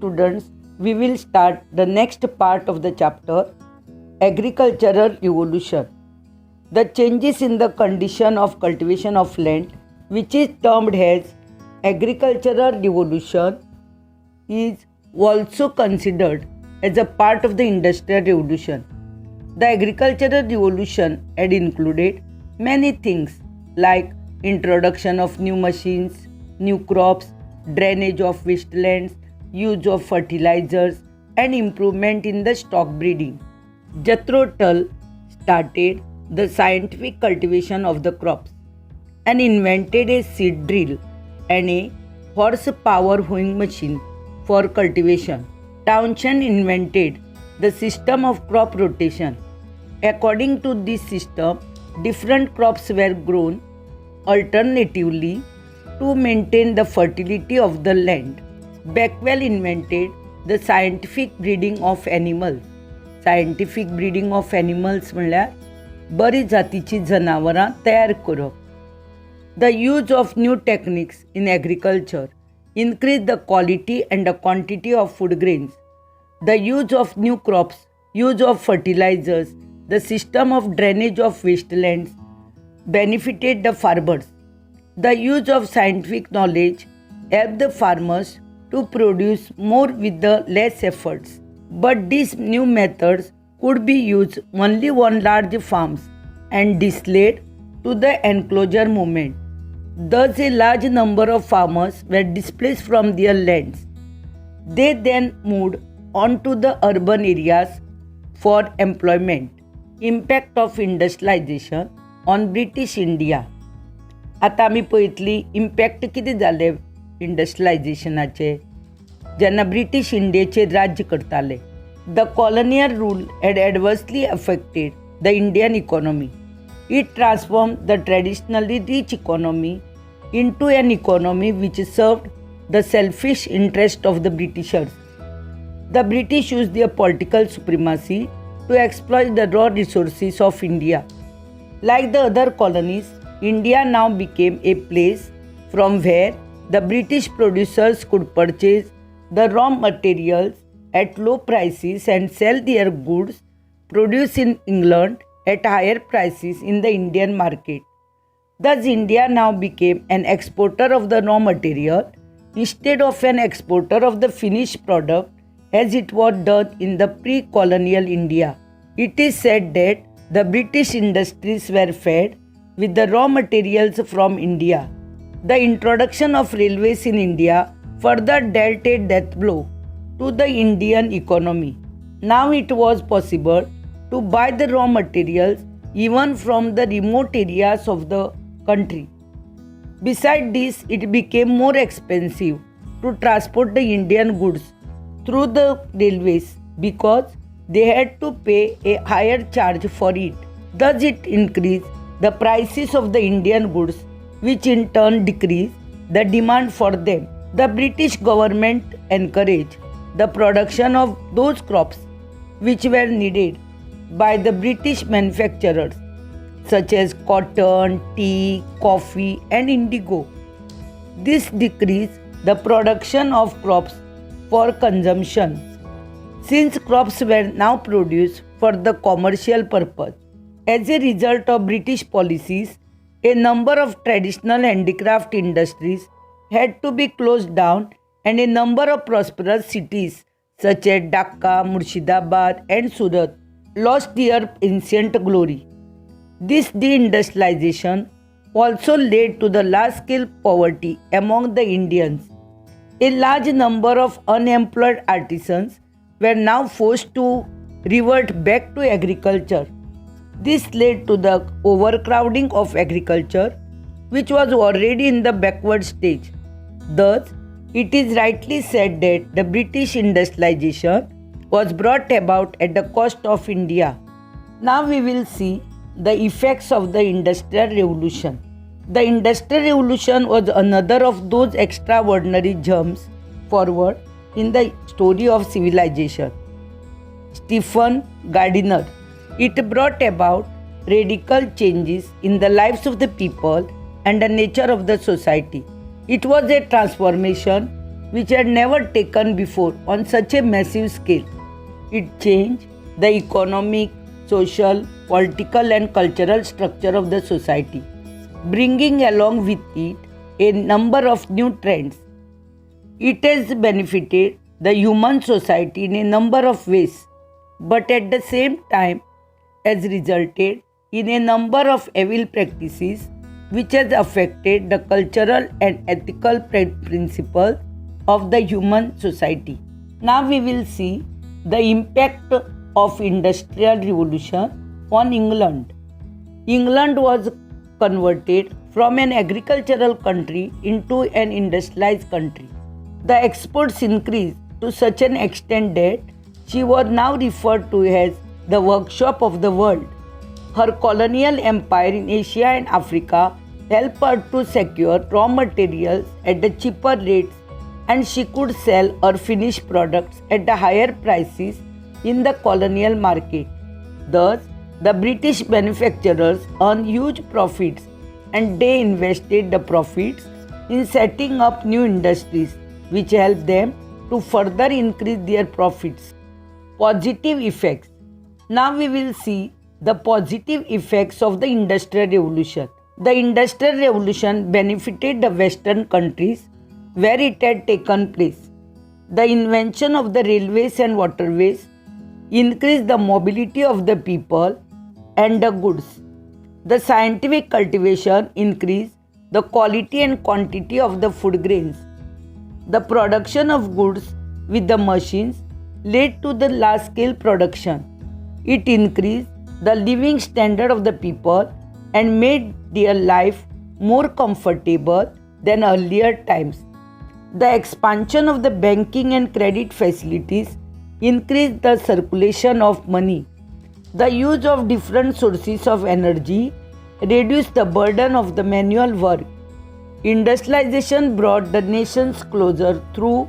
students, we will start the next part of the chapter, Agricultural Revolution. The changes in the condition of cultivation of land, which is termed as Agricultural Revolution, is also considered as a part of the Industrial Revolution. The Agricultural Revolution had included many things like introduction of new machines, new crops, drainage of wastelands, use of fertilizers, and improvement in the stock breeding. Jethro Tull started the scientific cultivation of the crops and invented a seed drill and a horsepower hoeing machine for cultivation. Townshend invented the system of crop rotation. According to this system, different crops were grown alternatively to maintain the fertility of the land. Beckwell invented the scientific breeding of animals. Scientific breeding of animals म्हणल्यार बरी जातीची जनावरां तयार करप. The use of new techniques in agriculture increased the quality and the quantity of food grains. The use of new crops, use of fertilizers, the system of drainage of wastelands benefited the farmers. The use of scientific knowledge helped the farmers to produce more with the less efforts. But these new methods could be used only on large farms and this led to the enclosure movement. Thus, a large number of farmers were displaced from their lands. They then moved on to the urban areas for employment. Impact of industrialization on British India. आता आमी पळयतली impact कितें जालें इंडस्ट्रियलायजेशनाचे जेन्ना British इंडियेचेर राज्य करताले. The colonial rule had adversely affected the Indian economy. It transformed the traditionally rich economy into an economy which served the selfish interest of the Britishers. The British used their political supremacy to exploit the raw resources of India. Like the other colonies, India now became a place from where the British producers could purchase the raw materials at low prices and sell their goods produced in England at higher prices in the Indian market. Thus, India now became an exporter of the raw material instead of an exporter of the finished product as it was done in the pre-colonial India. It is said that the British industries were fed with the raw materials from India. The introduction of railways in India further dealt a death blow to the Indian economy. Now it was possible to buy the raw materials even from the remote areas of the country. Besides this, it became more expensive to transport the Indian goods through the railways because they had to pay a higher charge for it. Thus, it increased the prices of the Indian goods, which in turn decreased the demand for them. The British government encouraged the production of those crops which were needed by the British manufacturers such as cotton, tea, coffee and indigo. This decreased the production of crops for consumption since crops were now produced for the commercial purpose. As a result of British policies, a number of traditional handicraft industries had to be closed down and a number of prosperous cities such as Dhaka, Murshidabad and Surat lost their ancient glory. This deindustrialization also led to the large-scale poverty among the Indians. A large number of unemployed artisans were now forced to revert back to agriculture. This led to the overcrowding of agriculture, which was already in the backward stage. Thus, it is rightly said that the British industrialization was brought about at the cost of India. Now we will see the effects of the Industrial Revolution. The Industrial Revolution was another of those extraordinary jumps forward in the story of civilization. Stephen Gardiner. It brought about radical changes in the lives of the people and the nature of the society. It was a transformation which had never taken before on such a massive scale. It changed the economic, social, political and cultural structure of the society, bringing along with it a number of new trends. It has benefited the human society in a number of ways, but at the same time has resulted in a number of evil practices which has affected the cultural and ethical principles of the human society. Now we will see the impact of industrial revolution on England. England was converted from an agricultural country into an industrialized country. The exports increased to such an extent that she was now referred to as the workshop of the world. Her colonial empire in Asia and Africa helped her to secure raw materials at the cheaper rates, and she could sell her finished products at the higher prices in the colonial market. Thus, the British manufacturers earned huge profits, and they invested the profits in setting up new industries which helped them to further increase their profits. Positive effects. Now we will see the positive effects of the Industrial Revolution. The Industrial Revolution benefited the Western countries where it had taken place. The invention of the railways and waterways increased the mobility of the people and the goods. The scientific cultivation increased the quality and quantity of the food grains. The production of goods with the machines led to the large-scale production. It increased the living standard of the people and made their life more comfortable than earlier times. The expansion of the banking and credit facilities increased the circulation of money. The use of different sources of energy reduced the burden of the manual work. Industrialization brought the nations closer through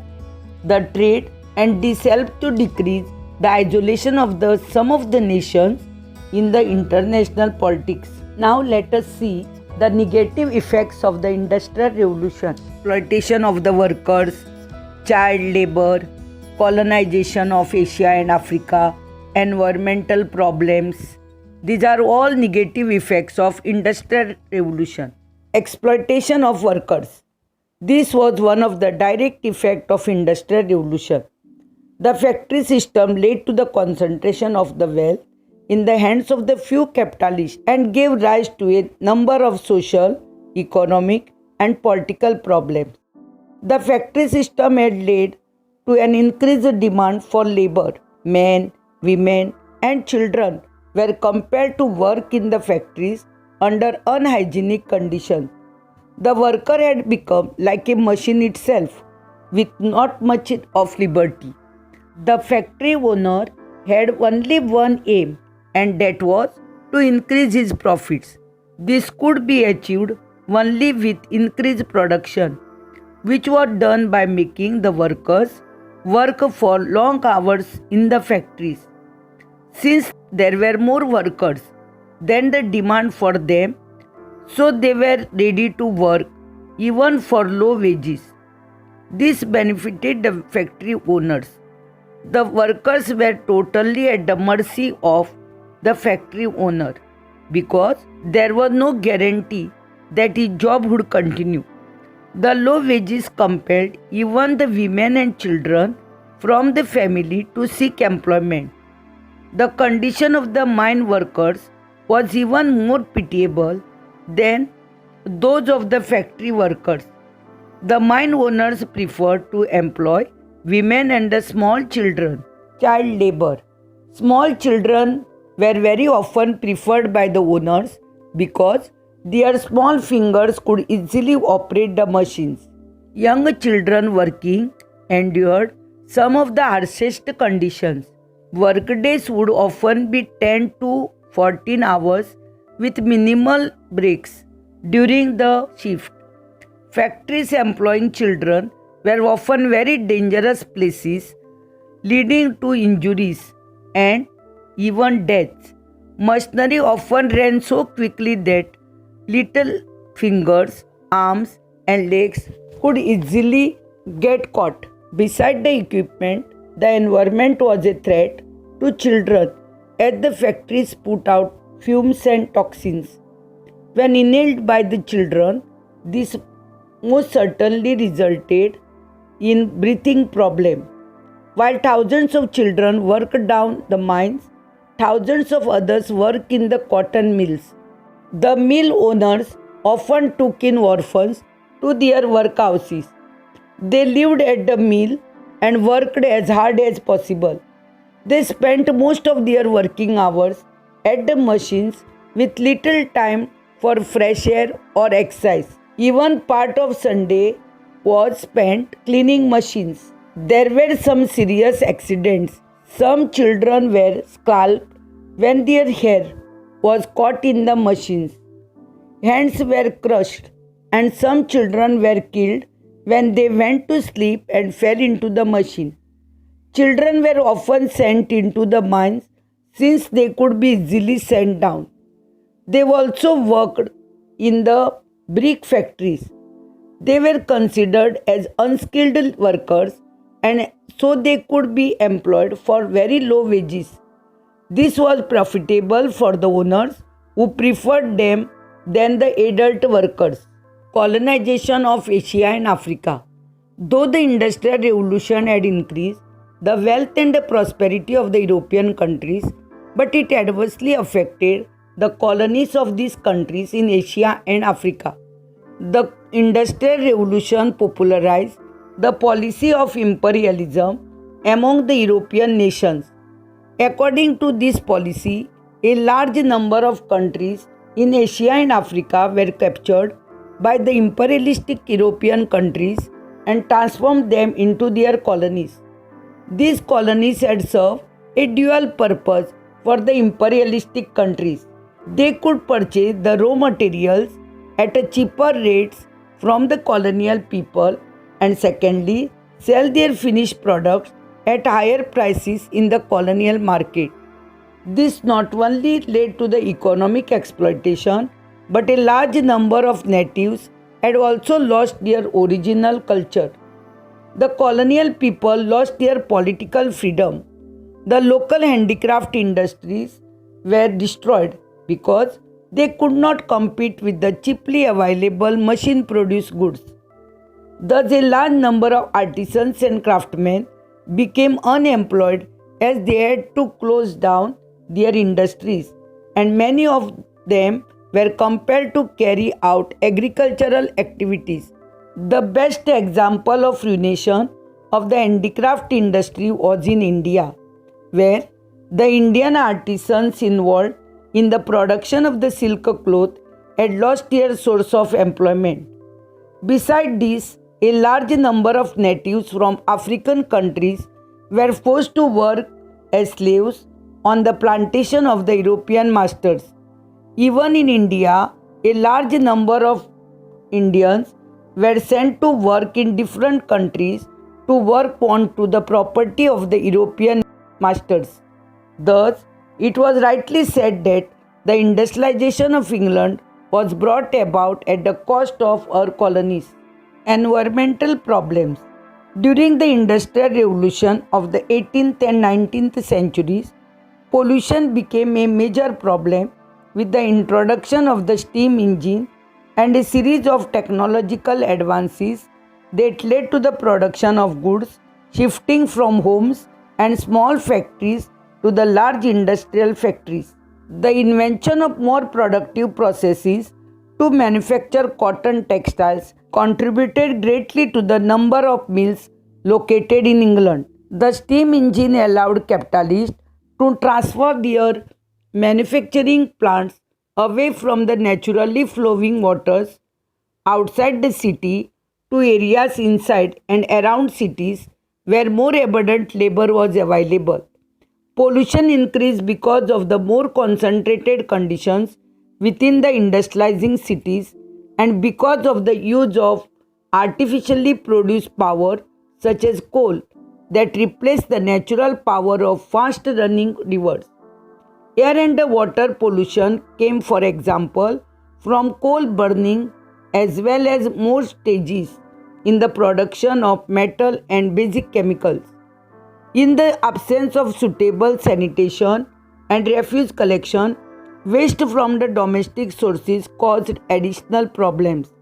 the trade, and this helped to decrease the isolation of some of the nations in the international politics. Now let us see the negative effects of the Industrial Revolution. Exploitation of the workers, child labor, colonization of Asia and Africa, environmental problems. These are all negative effects of Industrial Revolution. Exploitation of workers. This was one of the direct effects of Industrial Revolution. The factory system led to the concentration of the wealth in the hands of the few capitalists and gave rise to a number of social, economic, and political problems. The factory system had led to an increased demand for labor. Men, women, and children were compelled to work in the factories under unhygienic conditions. The worker had become like a machine itself, with not much of liberty. The factory owner had only one aim, and that was to increase his profits. This could be achieved only with increased production, which was done by making the workers work for long hours in the factories. Since there were more workers than the demand for them, so they were ready to work even for low wages. This benefited the factory owners. The workers were totally at the mercy of the factory owner because there was no guarantee that his job would continue. The low wages compelled even the women and children from the family to seek employment. The condition of the mine workers was even more pitiable than those of the factory workers. The mine owners preferred to employ women and the small children. Child labor. Small children were very often preferred by the owners because their small fingers could easily operate the machines. Young children working endured some of the harshest conditions. Workdays would often be 10 to 14 hours with minimal breaks during the shift. Factories employing children were often very dangerous places, leading to injuries and even deaths. Machinery often ran so quickly that little fingers, arms, and legs could easily get caught. Beside the equipment, the environment was a threat to children as the factories put out fumes and toxins. When inhaled by the children, this most certainly resulted in breathing problem. While thousands of children worked down the mines, thousands of others worked in the cotton mills. The mill owners often took in orphans to their workhouses. They lived at the mill and worked as hard as possible. They spent most of their working hours at the machines with little time for fresh air or exercise. Even part of Sunday was spent cleaning machines. There were some serious accidents. Some children were scalped when their hair was caught in the machines. Hands were crushed, and some children were killed when they went to sleep and fell into the machine. Children were often sent into the mines since they could be easily sent down. They also worked in the brick factories. They were considered as unskilled workers and so they could be employed for very low wages. This was profitable for the owners who preferred them than the adult workers. Colonization of Asia and Africa. Though the Industrial Revolution had increased the wealth and the prosperity of the European countries, but it adversely affected the colonies of these countries in Asia and Africa. The Industrial Revolution popularized the policy of imperialism among the European nations. According to this policy, a large number of countries in Asia and Africa were captured by the imperialistic European countries and transformed them into their colonies. These colonies had served a dual purpose for the imperialistic countries. They could purchase the raw materials at a cheaper rates from the colonial people and secondly, sell their finished products at higher prices in the colonial market. This not only led to the economic exploitation, but a large number of natives had also lost their original culture. The colonial people lost their political freedom. The local handicraft industries were destroyed because they could not compete with the cheaply available machine-produced goods. Thus, a large number of artisans and craftsmen became unemployed as they had to close down their industries, and many of them were compelled to carry out agricultural activities. The best example of ruination of the handicraft industry was in India, where the Indian artisans involved in the production of the silk cloth had lost their source of employment. Besides this, a large number of natives from African countries were forced to work as slaves on the plantation of the European masters. Even in India, a large number of Indians were sent to work in different countries to work on to the property of the European masters. Thus, it was rightly said that the industrialization of England was brought about at the cost of her colonies. Environmental problems. During the Industrial Revolution of the 18th and 19th centuries, pollution became a major problem with the introduction of the steam engine and a series of technological advances that led to the production of goods shifting from homes and small factories to the large industrial factories. The invention of more productive processes to manufacture cotton textiles contributed greatly to the number of mills located in England. The steam engine allowed capitalists to transfer their manufacturing plants away from the naturally flowing waters outside the city to areas inside and around cities where more abundant labor was available. Pollution increased because of the more concentrated conditions within the industrializing cities and because of the use of artificially produced power such as coal that replaced the natural power of fast running rivers. Air and water pollution came, for example, from coal burning as well as more stages in the production of metal and basic chemicals. In the absence of suitable sanitation and refuse collection, waste from the domestic sources caused additional problems.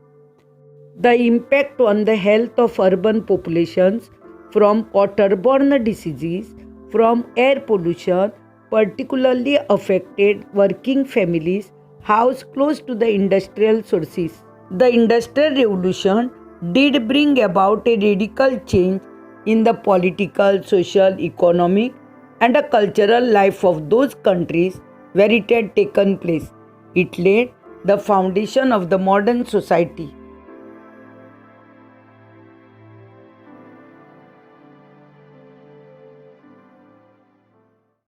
The impact on the health of urban populations from waterborne diseases from air pollution particularly affected working families housed close to the industrial sources. The Industrial Revolution did bring about a radical change in the political, social, economic, and a cultural life of those countries where it had taken place. It laid the foundation of the modern society.